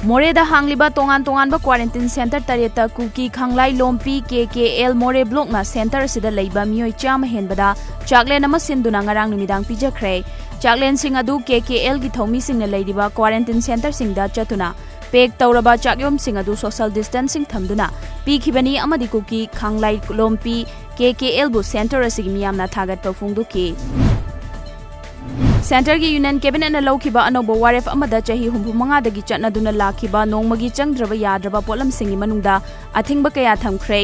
मोरेदा हांगलिबा तोंगान quarantine centre तरेता cookie खांगलाई लोम्पी KKL मोरे ब्लॉकना centre सिदा लैबा मियोय चाम हेनबदा चाकलेन अमा सिंदुना ngarang नुमिदांग पिजखरे चाकलेन सिंग अदु KKL गी थौमी सिंगना लैरिबा क्वारंटाइन सेंटर सिंगदा चतुना पेक तौरबा चाकयोम सिंग अदु सोशल डिस्टेंसिंग थमदुना पीखिबनी अमदि कुकी खांगलाई लोम्पी KKL बु सेंटर असिगी मियामना थागत पफुंगदुकी सेंटर की यूनियन कैबिनेट ने लौखिबा अनौब वारेफ अमदा चाही 35 चटनादुना लाखिबा नोंमगी चंगद्रबा याद्रबा पोलम सिंगी मनुंगदा अथिंगबा कया थमख्रे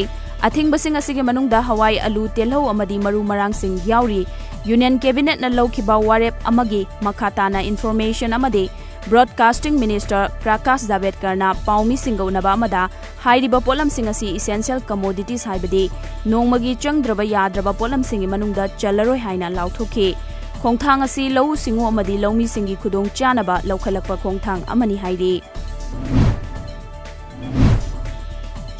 अथिंगबा सिंग असिगी मनुंगदा हवाई आलू तेलहौ अमदी मरु मरांग सिंग याउरी यूनियन कैबिनेट ने लौखिबा वारेफ अमगी मखाताना इन्फॉर्मेशन अमदे ब्रॉडकास्टिंग मिनिस्टर प्रकाश जावड़ेकरना पाउमी सिंगौनबा अमदा हाइरिबा पोलम सिंग असि इसेंशियल कमोडिटीज हाइबदि नोंमगी चंगद्रबा याद्रबा पोलम सिंगी मनुंगदा चलरोय हाइना लाउथोखि खोंथांग असि लौ सिंगो अमदी लौमी सिंगी खुदोंग चानबा लौखलकपा खोंथांग अमनी हाइरि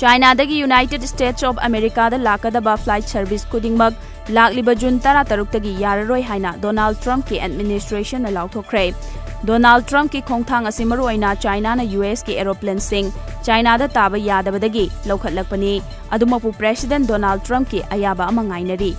चाइना दगी यूनाइटेड स्टेट्स ऑफ अमेरिका दा लाकदबा फ्लाइट सर्विस खुदिंगमक लाकलिबा जून 13 तगी याररोय हाइना डोनाल्ड ट्रम्प की एडमिनिस्ट्रेशन न लाउथोखरे डोनाल्ड ट्रम्प की खोंथांग असि मरुआइना चाइना ना US की एरोप्लेन सिंग चाइना दा ताबा यादबदगी लौखलकपनी अदुमपु प्रेसिडेंट डोनाल्ड ट्रम्प की अयाबा अमा ngainari